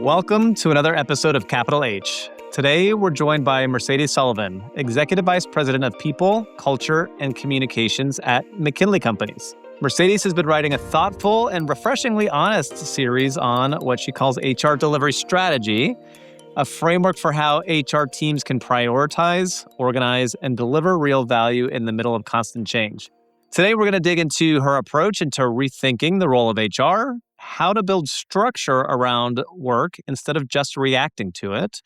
Welcome to another episode of Capital H. Today, we're joined by Mercedes Sullivan, Executive Vice President of People, Culture, and Communications at McKinley Companies. Mercedes has been writing a thoughtful and refreshingly honest series on what she calls HR delivery strategy, a framework for how HR teams can prioritize, organize, and deliver real value in the middle of constant change. Today, we're going to dig into her approach into rethinking the role of HR, how to build structure around work instead of just reacting to it,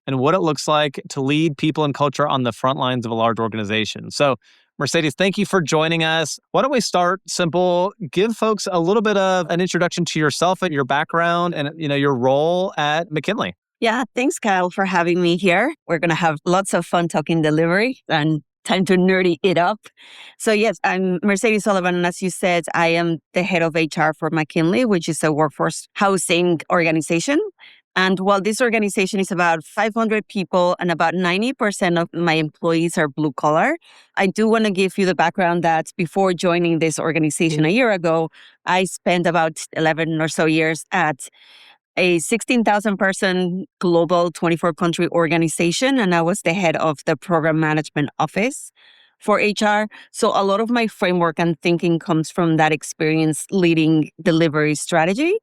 and what it looks like to lead people and culture on the front lines of a large organization. So, Mercedes, thank you for joining us. Why don't we start simple? Give folks a little bit of an introduction to yourself and your background and your role at McKinley. Yeah, thanks, Kyle, for having me here. We're going to have lots of fun talking delivery and time to nerdy it up. So yes, I'm Mercedes Sullivan, and as you said, I am the head of HR for McKinley, which is a workforce housing organization. And while this organization is about 500 people and about 90% of my employees are blue collar, I do want to give you the background that before joining this organization a year ago, I spent about 11 or so years at a 16,000 person global 24 country organization. And I was the head of the program management office for HR. So a lot of my framework and thinking comes from that experience leading delivery strategy.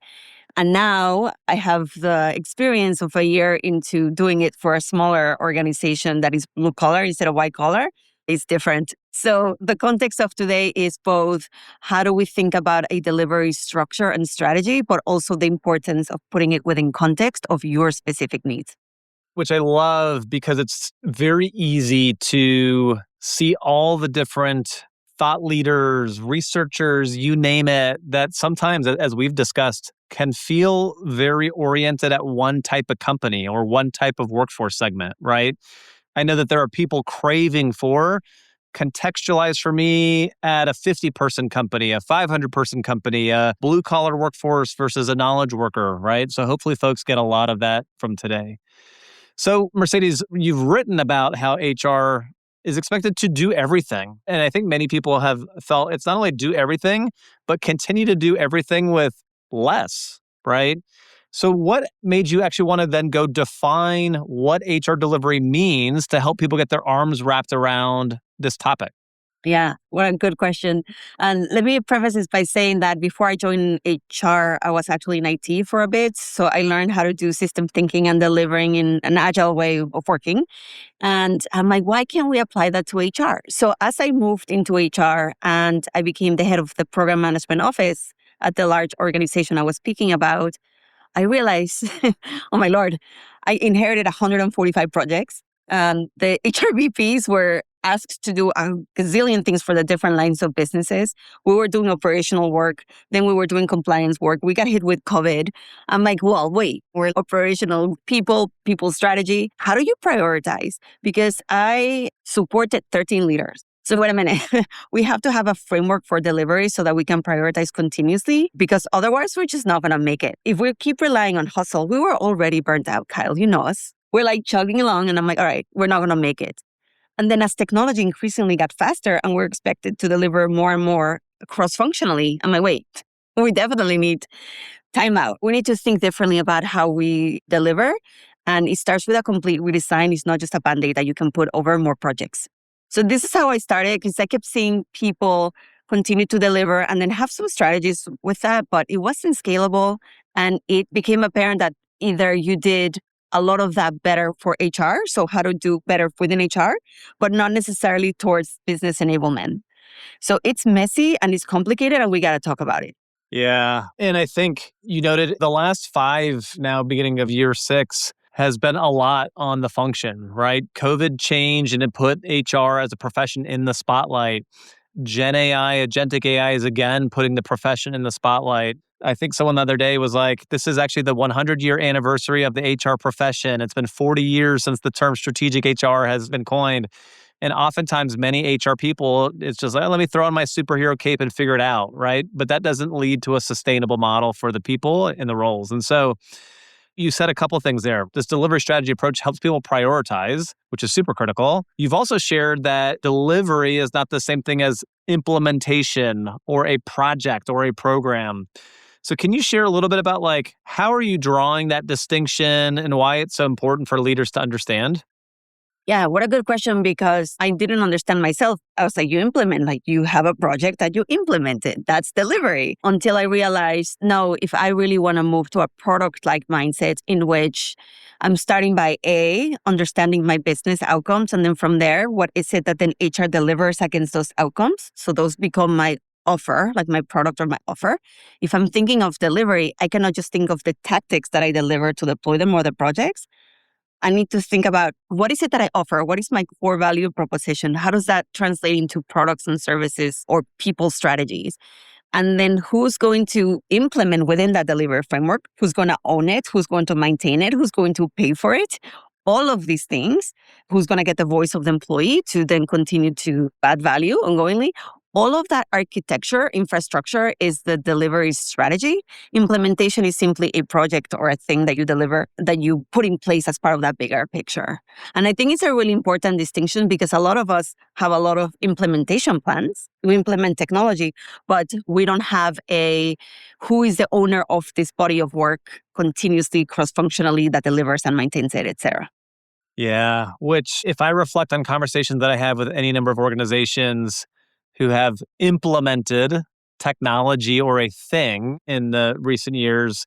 And now I have the experience of a year into doing it for a smaller organization that is blue collar instead of white collar. It's different. So the context of today is both how do we think about a delivery structure and strategy, but also the importance of putting it within context of your specific needs. Which I love because it's very easy to see all the different thought leaders, researchers, you name it, that sometimes, as we've discussed, can feel very oriented at one type of company or one type of workforce segment, right? I know that there are people craving for contextualized for me at a 50-person company, a 500-person company, a blue-collar workforce versus a knowledge worker, right? So hopefully folks get a lot of that from today. So Mercedes, you've written about how HR is expected to do everything. And I think many people have felt it's not only do everything, but continue to do everything with less, right? So what made you actually want to then go define what HR delivery means to help people get their arms wrapped around this topic? Yeah, what a good question. And let me preface this by saying that before I joined HR, I was actually in IT for a bit. So I learned how to do system thinking and delivering in an agile way of working. And I'm like, why can't we apply that to HR? So as I moved into HR and I became the head of the program management office at the large organization I was speaking about, I realized, oh my Lord, I inherited 145 projects. The HR VPs were asked to do a gazillion things for the different lines of businesses. We were doing operational work. Then we were doing compliance work. We got hit with COVID. I'm like, well, wait, we're operational people strategy. How do you prioritize? Because I supported 13 leaders. So wait a minute, we have to have a framework for delivery so that we can prioritize continuously, because otherwise we're just not going to make it. If we keep relying on hustle, we were already burnt out, Kyle, you know us. We're like chugging along and I'm like, all right, we're not going to make it. And then as technology increasingly got faster and we're expected to deliver more and more cross-functionally, I'm like, wait, we definitely need timeout. We need to think differently about how we deliver. And it starts with a complete redesign. It's not just a Band-Aid that you can put over more projects. So this is how I started, because I kept seeing people continue to deliver and then have some strategies with that, but it wasn't scalable. And it became apparent that either you did a lot of that better for HR, so how to do better within HR, but not necessarily towards business enablement. So it's messy and it's complicated and we got to talk about it. Yeah. And I think you noted the last 5, now beginning of year 6, has been a lot on the function, right? COVID changed and it put HR as a profession in the spotlight. Gen AI, agentic AI is again putting the profession in the spotlight. I think someone the other day was like, this is actually the 100-year anniversary of the HR profession. It's been 40 years since the term strategic HR has been coined. And oftentimes many HR people, it's just like, oh, let me throw on my superhero cape and figure it out, right? But that doesn't lead to a sustainable model for the people in the roles. And so you said a couple things there. This delivery strategy approach helps people prioritize, which is super critical. You've also shared that delivery is not the same thing as implementation or a project or a program. So can you share a little bit about like how are you drawing that distinction and why it's so important for leaders to understand? Yeah, what a good question, because I didn't understand myself. I was like, you implement, like you have a project that you implemented. That's delivery. Until I realized, no, if I really want to move to a product like mindset in which I'm starting by understanding my business outcomes. And then from there, what is it that then HR delivers against those outcomes? So those become my offer, like my product or my offer. If I'm thinking of delivery, I cannot just think of the tactics that I deliver to deploy them or the projects. I need to think about what is it that I offer? What is my core value proposition? How does that translate into products and services or people strategies? And then who's going to implement within that delivery framework? Who's going to own it? Who's going to maintain it? Who's going to pay for it? All of these things. Who's going to get the voice of the employee to then continue to add value ongoingly? All of that architecture, infrastructure is the delivery strategy. Implementation is simply a project or a thing that you deliver, that you put in place as part of that bigger picture. And I think it's a really important distinction because a lot of us have a lot of implementation plans. We implement technology, but we don't have who is the owner of this body of work continuously, cross-functionally, that delivers and maintains it, et cetera. Yeah, which if I reflect on conversations that I have with any number of organizations who have implemented technology or a thing in the recent years,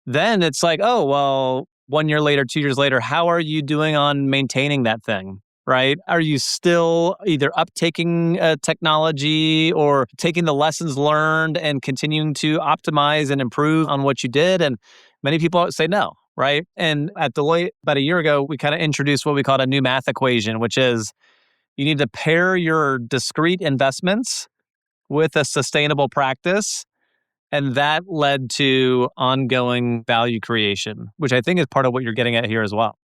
then it's like, oh, well, 1 year later, 2 years later, how are you doing on maintaining that thing? Right? Are you still either uptaking technology or taking the lessons learned and continuing to optimize and improve on what you did? And many people say no, right? And at Deloitte, about a year ago, we kind of introduced what we called a new math equation, which is you need to pair your discrete investments with a sustainable practice. And that led to ongoing value creation, which I think is part of what you're getting at here as well.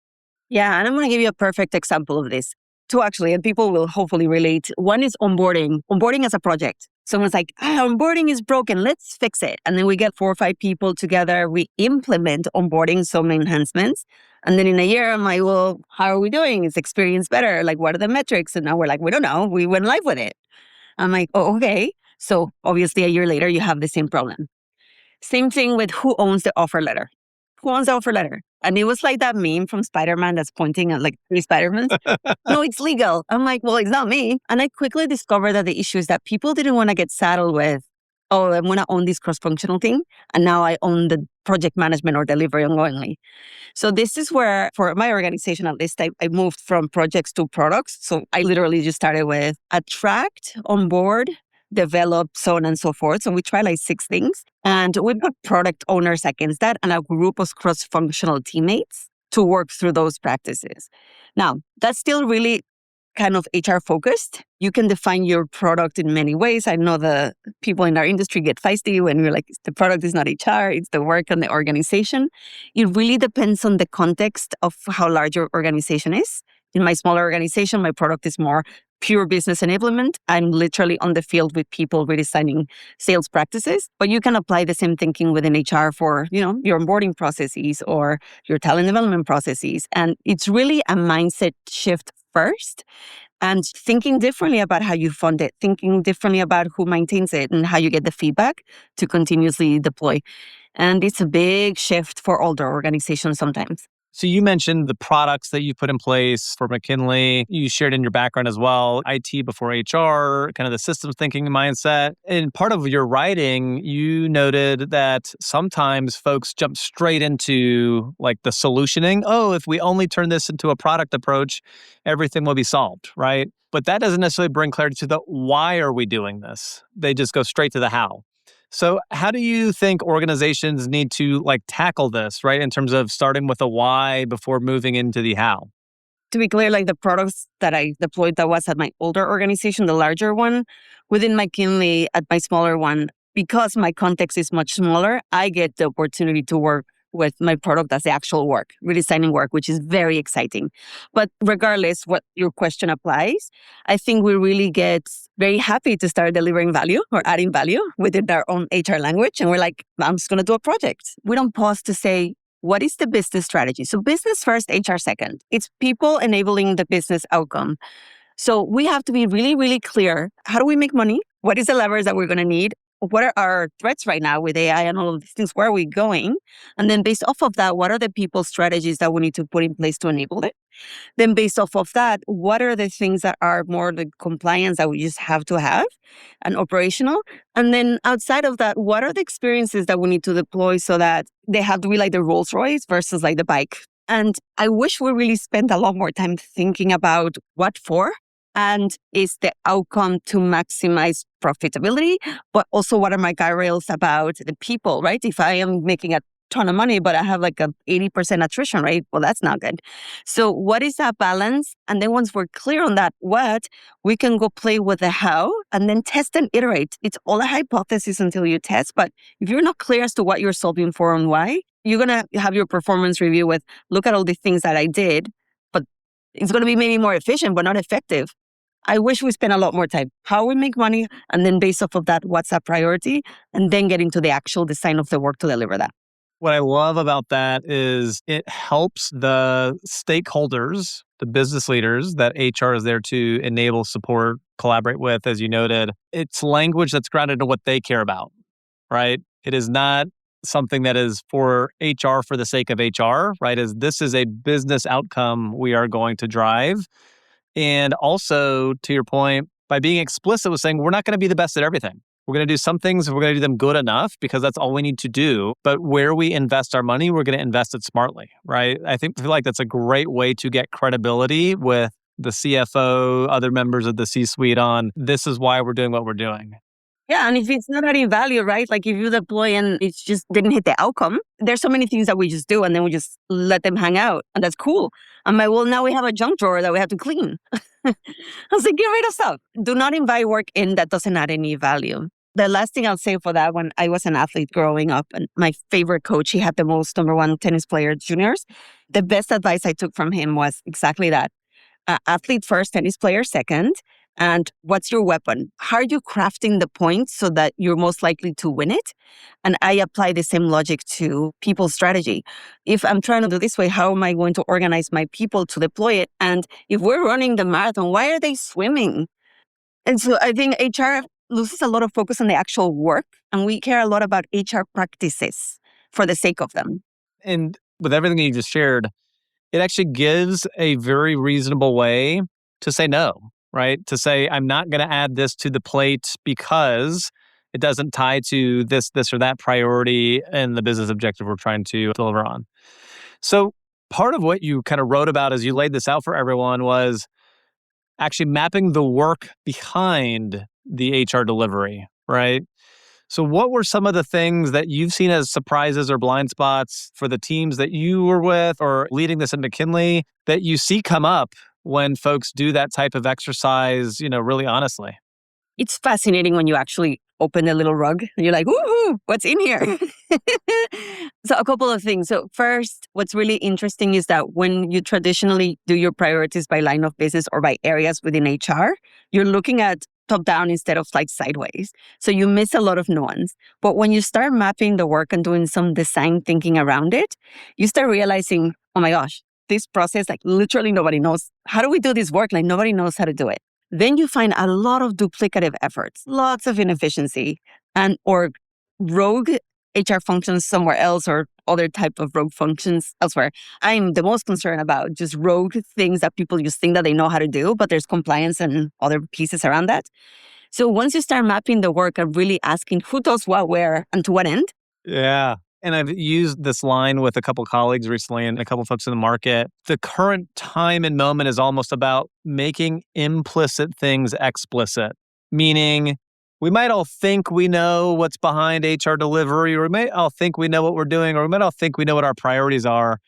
Yeah, and I'm going to give you a perfect example of this. Two, actually, and people will hopefully relate. One is onboarding. Onboarding as a project. Someone's like, onboarding is broken. Let's fix it. And then we get 4 or 5 people together. We implement onboarding, some enhancements. And then in a year, I'm like, well, how are we doing? Is experience better? Like, what are the metrics? And now we're like, we don't know. We went live with it. I'm like, oh, okay. So obviously a year later, you have the same problem. Same thing with who owns the offer letter. Who owns the offer letter? And it was like that meme from Spider-Man that's pointing at like 3 Spider-Mans. No, it's legal. I'm like, well, it's not me. And I quickly discovered that the issue is that people didn't want to get saddled with, oh, I'm going to own this cross-functional thing. And now I own the project management or delivery ongoingly. So this is where, for my organization at least, I moved from projects to products. So I literally just started with attract, onboard, develop, so on and so forth. So we try like 6 things. And we put product owners against that and a group of cross-functional teammates to work through those practices. Now, that's still really kind of HR focused. You can define your product in many ways. I know the people in our industry get feisty when we're like, the product is not HR, it's the work and the organization. It really depends on the context of how large your organization is. In my smaller organization, my product is more pure business enablement. I'm literally on the field with people redesigning sales practices, but you can apply the same thinking within HR for, your onboarding processes or your talent development processes. And it's really a mindset shift first and thinking differently about how you fund it, thinking differently about who maintains it and how you get the feedback to continuously deploy. And it's a big shift for older organizations sometimes. So you mentioned the products that you put in place for McKinley. You shared in your background as well, IT before HR, kind of the systems thinking mindset. In part of your writing, you noted that sometimes folks jump straight into like the solutioning. Oh, if we only turn this into a product approach, everything will be solved, right? But that doesn't necessarily bring clarity to the why are we doing this? They just go straight to the how. So how do you think organizations need to like tackle this, right? In terms of starting with a why before moving into the how? To be clear, like the products that I deployed that was at my older organization, the larger one, within McKinley at my smaller one, because my context is much smaller, I get the opportunity to work with my product as the actual work, redesigning work, which is very exciting. But regardless what your question applies, I think we really get very happy to start delivering value or adding value within our own HR language. And we're like, I'm just going to do a project. We don't pause to say, what is the business strategy? So business first, HR second. It's people enabling the business outcome. So we have to be really, really clear. How do we make money? What is the levers that we're going to need? what are our threats right now with AI and all of these things? Where are we going? And then based off of that, what are the people strategies that we need to put in place to enable it? Then based off of that, what are the things that are more the compliance that we just have to have and operational? And then outside of that, what are the experiences that we need to deploy so that they have to be like the Rolls Royce versus like the bike? And I wish we really spent a lot more time thinking about what for and is the outcome to maximize profitability, but also what are my guardrails about the people, right? If I am making a ton of money, but I have like a 80% attrition rate, well, that's not good. So what is that balance? And then once we're clear on that what, we can go play with the how and then test and iterate. It's all a hypothesis until you test. But if you're not clear as to what you're solving for and why, you're going to have your performance review with, look at all the things that I did, but it's going to be maybe more efficient, but not effective. I wish we spent a lot more time how we make money, and then based off of that, what's our priority, and then getting to the actual design of the work to deliver that. What I love about that is it helps the stakeholders, the business leaders that HR is there to enable, support, collaborate with, as you noted. It's language that's grounded in what they care about, right? It is not something that is for HR for the sake of HR, right? As this is a business outcome we are going to drive. And also, to your point, by being explicit with saying we're not going to be the best at everything. We're going to do some things, we're going to do them good enough because that's all we need to do. But where we invest our money, we're going to invest it smartly, right? I feel like that's a great way to get credibility with the CFO, other members of the C-suite on this is why we're doing what we're doing. Yeah, and if it's not adding value, right? Like if you deploy and it just didn't hit the outcome, there's so many things that we just do and then we just let them hang out. And that's cool. I'm like, well, now we have a junk drawer that we have to clean. I was like, get rid of stuff. Do not invite work in that doesn't add any value. The last thing I'll say for that, when I was an athlete growing up and my favorite coach, he had the most number one tennis player juniors. The best advice I took from him was exactly that. Athlete first, tennis player second. And what's your weapon? How are you crafting the point so that you're most likely to win it? And I apply the same logic to people strategy. If I'm trying to do this way, how am I going to organize my people to deploy it? And if we're running the marathon, why are they swimming? And so I think HR loses a lot of focus on the actual work, and we care a lot about HR practices for the sake of them. And with everything you just shared, it actually gives a very reasonable way to say no, right? To say, I'm not going to add this to the plate because it doesn't tie to this or that priority and the business objective we're trying to deliver on. So part of what you kind of wrote about as you laid this out for everyone was actually mapping the work behind the HR delivery, right? So what were some of the things that you've seen as surprises or blind spots for the teams that you were with or leading this at McKinley that you see come up when folks do that type of exercise, really honestly? It's fascinating when you actually open the little rug and you're like, woohoo, what's in here? So a couple of things. So first, what's really interesting is that when you traditionally do your priorities by line of business or by areas within HR, you're looking at top down instead of like sideways. So you miss a lot of nuance. But when you start mapping the work and doing some design thinking around it, you start realizing, oh my gosh, this process, like literally nobody knows. How do we do this work? Like nobody knows how to do it. Then you find a lot of duplicative efforts, lots of inefficiency and or rogue HR functions somewhere else or other type of rogue functions elsewhere. I'm the most concerned about just rogue things that people just think that they know how to do, but there's compliance and other pieces around that. So once you start mapping the work and really asking who does what, where, and to what end. Yeah. And I've used this line with a couple colleagues recently and a couple folks in the market. The current time and moment is almost about making implicit things explicit, meaning we might all think we know what's behind HR delivery, or we might all think we know what we're doing, or we might all think we know what our priorities are.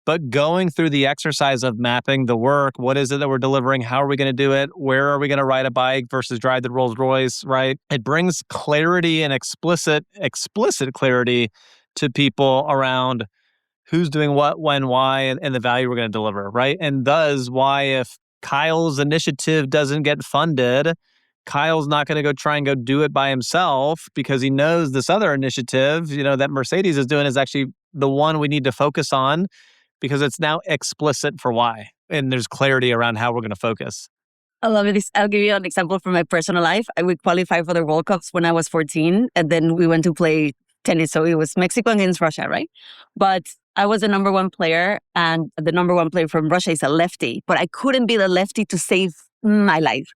But going through the exercise of mapping the work, what is it that we're delivering? How are we going to do it? Where are we going to ride a bike versus drive the Rolls Royce, right? It brings clarity and explicit clarity to people around who's doing what, when, why, and the value we're going to deliver, right? And thus why if Kyle's initiative doesn't get funded, Kyle's not going to go try and go do it by himself because he knows this other initiative, that Mercedes is doing is actually the one we need to focus on because it's now explicit for why. And there's clarity around how we're going to focus. I love this. I'll give you an example from my personal life. I would qualify for the World Cups when I was 14, and then we went to play tennis. So it was Mexico against Russia, right? But I was the number one player, and the number one player from Russia is a lefty, but I couldn't be the lefty to save my life.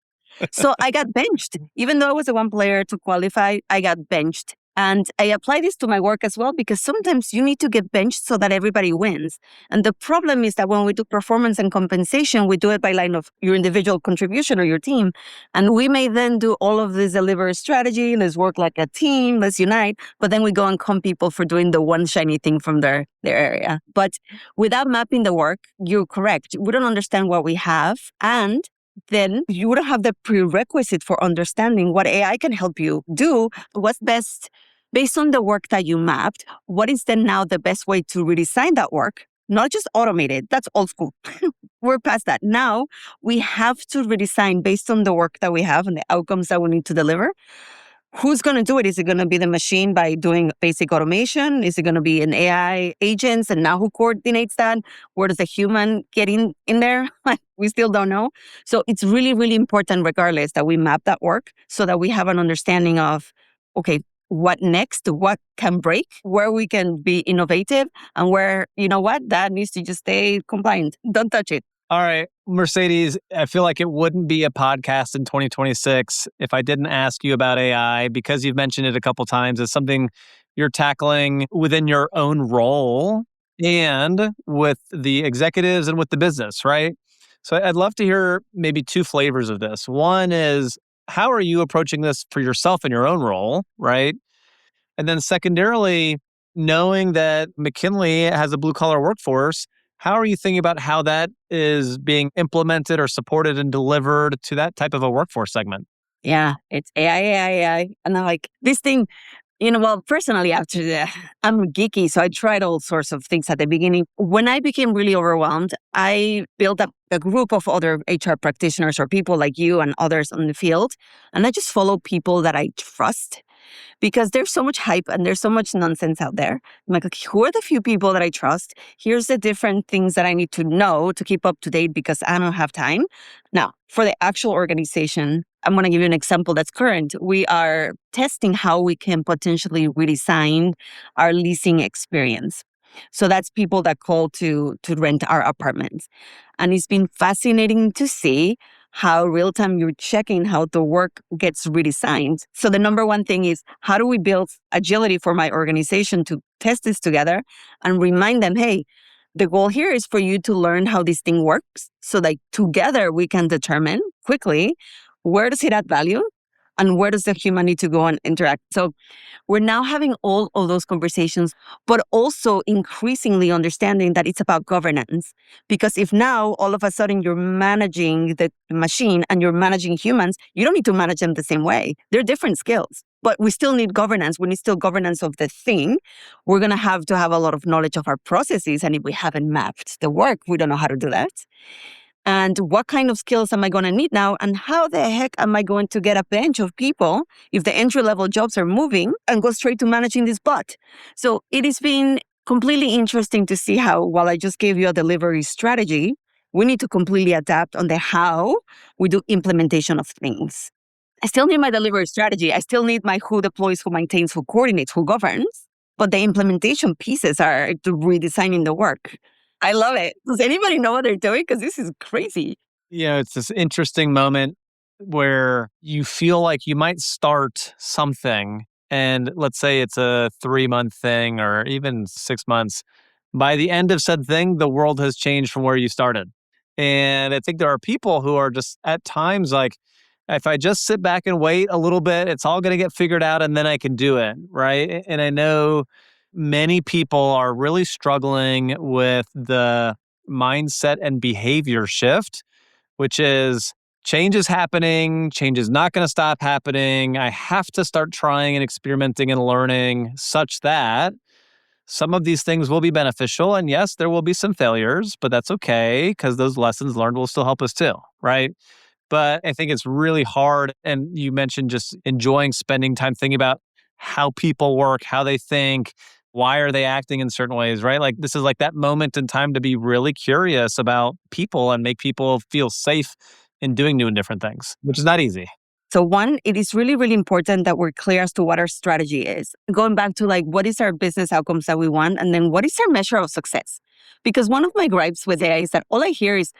So I got benched. Even though I was the one player to qualify, I got benched. And I apply this to my work as well, because sometimes you need to get benched so that everybody wins. And the problem is that when we do performance and compensation, we do it by line of your individual contribution or your team. And we may then do all of this delivery strategy. Let's work like a team, let's unite. But then we go and comp people for doing the one shiny thing from their area. But without mapping the work, you're correct. We don't understand what we have. And then you would have the prerequisite for understanding what AI can help you do, what's best based on the work that you mapped. What is then now the best way to redesign that work? Not just automate it. That's old school. We're past that. Now we have to redesign based on the work that we have and the outcomes that we need to deliver. Who's going to do it? Is it going to be the machine by doing basic automation? Is it going to be an AI agents? And now who coordinates that? Where does the human get in there? We still don't know. So it's really, really important regardless that we map that work so that we have an understanding of, okay, what next, what can break, where we can be innovative, and where, you know what, that needs to just stay compliant. Don't touch it. All right, Mercedes, I feel like it wouldn't be a podcast in 2026 if I didn't ask you about AI, because you've mentioned it a couple times as something you're tackling within your own role and with the executives and with the business, right? So I'd love to hear maybe two flavors of this. One is, how are you approaching this for yourself in your own role, right? And then secondarily, knowing that McKinley has a blue collar workforce, how are you thinking about how that is being implemented or supported and delivered to that type of a workforce segment? Yeah, it's AI. And I'm like, this thing, well, personally, after that, I'm geeky. So I tried all sorts of things at the beginning. When I became really overwhelmed, I built up a group of other HR practitioners or people like you and others on the field. And I just follow people that I trust, because there's so much hype and there's so much nonsense out there. I'm like, okay, who are the few people that I trust? Here's the different things that I need to know to keep up to date because I don't have time. Now, for the actual organization, I'm going to give you an example that's current. We are testing how we can potentially redesign our leasing experience. So that's people that call to rent our apartments. And it's been fascinating to see how real time you're checking how the work gets redesigned. So the number one thing is, how do we build agility for my organization to test this together and remind them, hey, the goal here is for you to learn how this thing works so that together we can determine quickly where does it add value and where does the human need to go and interact. So we're now having all of those conversations, but also increasingly understanding that it's about governance. Because if now all of a sudden you're managing the machine and you're managing humans, you don't need to manage them the same way. They're different skills, but we still need governance. We need still governance of the thing. We're going to have a lot of knowledge of our processes. And if we haven't mapped the work, we don't know how to do that. And what kind of skills am I going to need now? And how the heck am I going to get a bench of people if the entry-level jobs are moving and go straight to managing this bot? So it has been completely interesting to see how, while I just gave you a delivery strategy, we need to completely adapt on the how we do implementation of things. I still need my delivery strategy. I still need my who deploys, who maintains, who coordinates, who governs. But the implementation pieces are to redesigning the work. I love it. Does anybody know what they're doing? Because this is crazy. It's this interesting moment where you feel like you might start something, and let's say it's a 3-month thing or even 6 months. By the end of said thing, the world has changed from where you started. And I think there are people who are just at times like, if I just sit back and wait a little bit, it's all going to get figured out and then I can do it. Right. And I know many people are really struggling with the mindset and behavior shift, which is change is happening, change is not going to stop happening. I have to start trying and experimenting and learning such that some of these things will be beneficial. And yes, there will be some failures, but that's okay because those lessons learned will still help us too, right? But I think it's really hard. And you mentioned just enjoying spending time thinking about how people work, how they think, why are they acting in certain ways, right? Like this is like that moment in time to be really curious about people and make people feel safe in doing new and different things, which is not easy. So one, it is really, really important that we're clear as to what our strategy is. Going back to like, what is our business outcomes that we want? And then what is our measure of success? Because one of my gripes with AI is that all I hear is,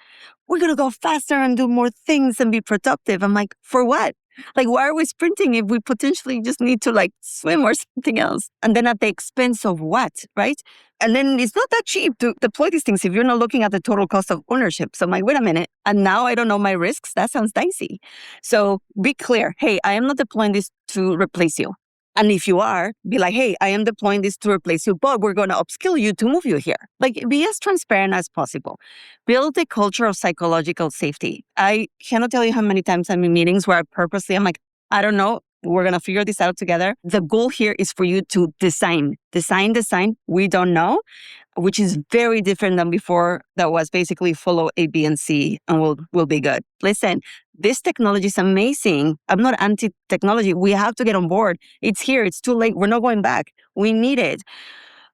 we're going to go faster and do more things and be productive. I'm like, for what? Like, why are we sprinting if we potentially just need to like swim or something else? And then at the expense of what, right? And then it's not that cheap to deploy these things if you're not looking at the total cost of ownership. So I'm like, wait a minute. And now I don't know my risks. That sounds dicey. So be clear. Hey, I am not deploying this to replace you. And if you are, be like, hey, I am deploying this to replace you, but we're going to upskill you to move you here. Like, be as transparent as possible. Build a culture of psychological safety. I cannot tell you how many times I'm in meetings where I'm like, I don't know. We're going to figure this out together. The goal here is for you to design. We don't know, which is very different than before. That was basically follow A, B, and C, and we'll be good. Listen, this technology is amazing. I'm not anti-technology. We have to get on board. It's here. It's too late. We're not going back. We need it.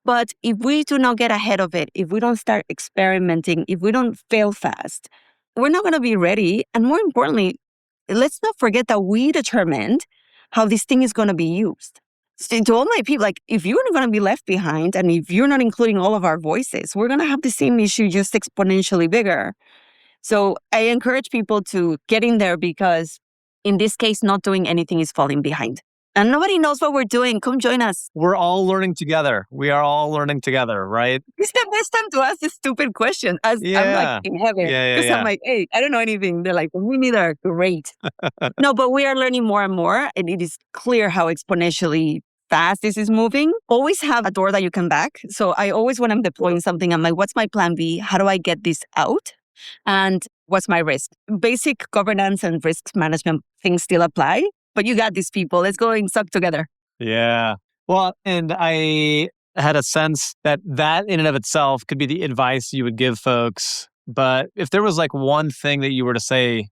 But if we do not get ahead of it, if we don't start experimenting, if we don't fail fast, we're not going to be ready. And more importantly, let's not forget that we determined how this thing is going to be used. So to all my people, like, if you're going to be left behind and if you're not including all of our voices, we're going to have the same issue, just exponentially bigger. So I encourage people to get in there because in this case, not doing anything is falling behind. And nobody knows what we're doing. Come join us. We're all learning together. We are all learning together, right? It's the best time to ask this stupid question. As I'm like in heaven. Because I'm like, hey, I don't know anything. They're like, we neither. Great. No, but we are learning more and more. And it is clear how exponentially fast this is moving. Always have a door that you can back. So I always, when I'm deploying something, I'm like, what's my plan B? How do I get this out? And what's my risk? Basic governance and risk management things still apply. But you got these people. Let's go and suck together. Yeah. Well, and I had a sense that in and of itself could be the advice you would give folks. But if there was like one thing that you were to say,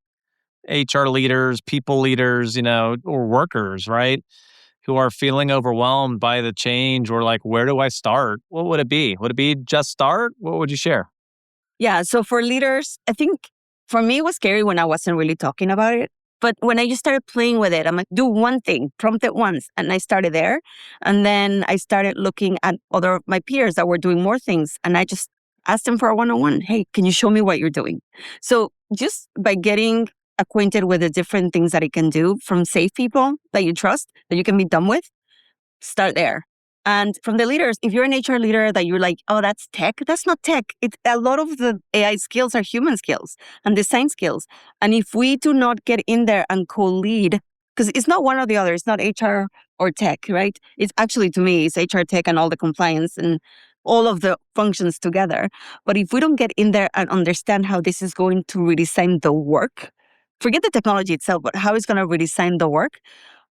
HR leaders, people leaders, or workers, right, who are feeling overwhelmed by the change or like, where do I start? What would it be? Would it be just start? What would you share? Yeah. So for leaders, I think for me, it was scary when I wasn't really talking about it. But when I just started playing with it, I'm like, do one thing, prompt it once. And I started there. And then I started looking at other my peers that were doing more things. And I just asked them for a one-on-one. Hey, can you show me what you're doing? So just by getting acquainted with the different things that it can do from safe people that you trust, that you can be done with, start there. And from the leaders, if you're an HR leader that you're like, oh, that's tech, that's not tech. It's a lot of the AI skills are human skills and design skills. And if we do not get in there and co-lead, because it's not one or the other, it's not HR or tech, right? It's actually, to me, it's HR, tech, and all the compliance and all of the functions together. But if we don't get in there and understand how this is going to redesign the work, forget the technology itself, but how it's going to redesign the work,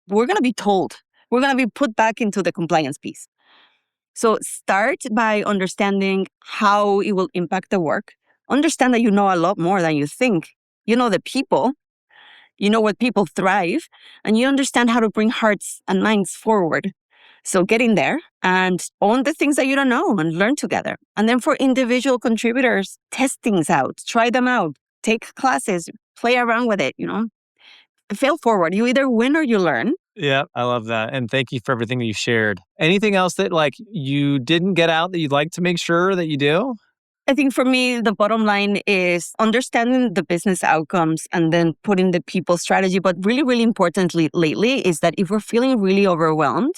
we're going to be told. We're going to be put back into the compliance piece. So start by understanding how it will impact the work. Understand that you know a lot more than you think. You know the people, you know where people thrive, and you understand how to bring hearts and minds forward. So get in there and own the things that you don't know and learn together. And then for individual contributors, test things out, try them out, take classes, play around with it, fail forward. You either win or you learn. Yeah, I love that. And thank you for everything that you shared. Anything else that like you didn't get out that you'd like to make sure that you do? I think for me, the bottom line is understanding the business outcomes and then putting the people strategy. But really, really importantly lately is that if we're feeling really overwhelmed,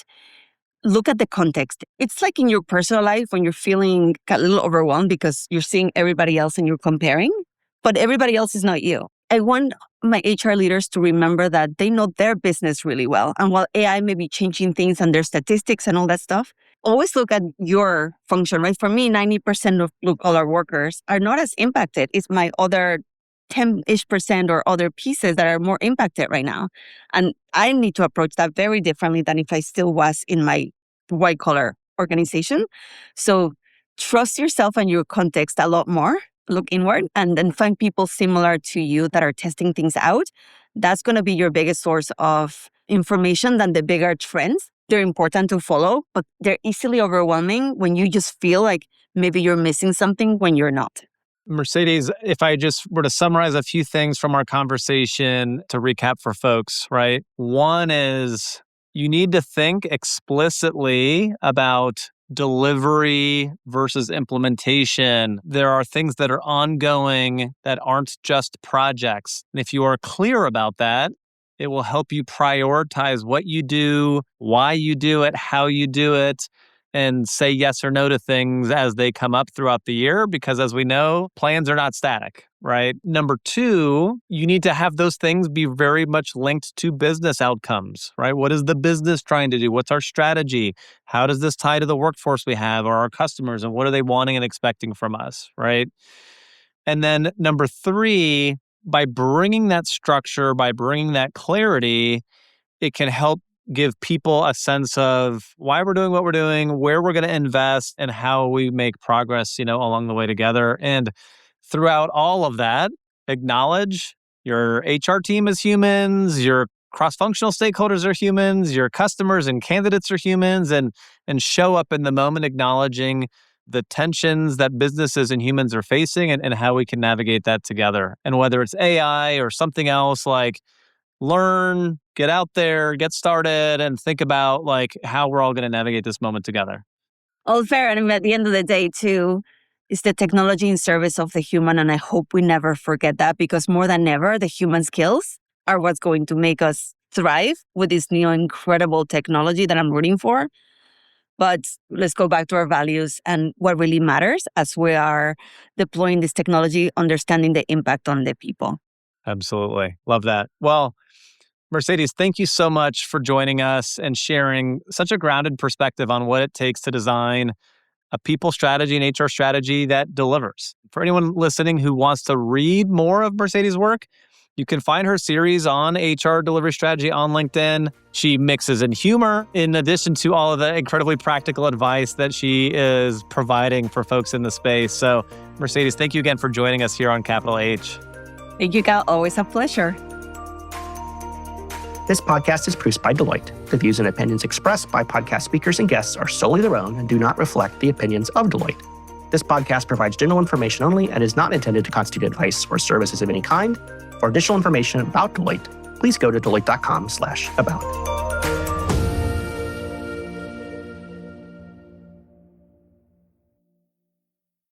look at the context. It's like in your personal life when you're feeling a little overwhelmed because you're seeing everybody else and you're comparing, but everybody else is not you. I want my HR leaders to remember that they know their business really well. And while AI may be changing things and their statistics and all that stuff, always look at your function, right? For me, 90% of blue-collar workers are not as impacted. It's my other 10-ish% or other pieces that are more impacted right now. And I need to approach that very differently than if I still was in my white-collar organization. So trust yourself and your context a lot more. Look inward and then find people similar to you that are testing things out. That's going to be your biggest source of information than the bigger trends. They're important to follow, but they're easily overwhelming when you just feel like maybe you're missing something when you're not. Mercedes, if I just were to summarize a few things from our conversation to recap for folks, right? One is you need to think explicitly about delivery versus implementation. There are things that are ongoing that aren't just projects. And if you are clear about that, it will help you prioritize what you do, why you do it, how you do it, and say yes or no to things as they come up throughout the year. Because as we know, plans are not static, right? Number two, you need to have those things be very much linked to business outcomes, right? What is the business trying to do? What's our strategy? How does this tie to the workforce we have or our customers? And what are they wanting and expecting from us, right? And then number three, by bringing that structure, by bringing that clarity, it can help give people a sense of why we're doing what we're doing, where we're going to invest, and how we make progress, along the way together. And throughout all of that, acknowledge your HR team is humans, your cross-functional stakeholders are humans, your customers and candidates are humans, and show up in the moment acknowledging the tensions that businesses and humans are facing and how we can navigate that together. And whether it's AI or something else, like learn, get out there, get started, and think about how we're all going to navigate this moment together. All fair. And at the end of the day, too, is the technology in service of the human. And I hope we never forget that, because more than ever, the human skills are what's going to make us thrive with this new incredible technology that I'm rooting for. But let's go back to our values and what really matters as we are deploying this technology, understanding the impact on the people. Absolutely. Love that. Well, Mercedes, thank you so much for joining us and sharing such a grounded perspective on what it takes to design a people strategy and HR strategy that delivers. For anyone listening who wants to read more of Mercedes' work, you can find her series on HR delivery strategy on LinkedIn. She mixes in humor in addition to all of the incredibly practical advice that she is providing for folks in the space. So, Mercedes, thank you again for joining us here on Capital H. Thank you, Cal. Always a pleasure. This podcast is produced by Deloitte. The views and opinions expressed by podcast speakers and guests are solely their own and do not reflect the opinions of Deloitte. This podcast provides general information only and is not intended to constitute advice or services of any kind. For additional information about Deloitte, please go to deloitte.com/about.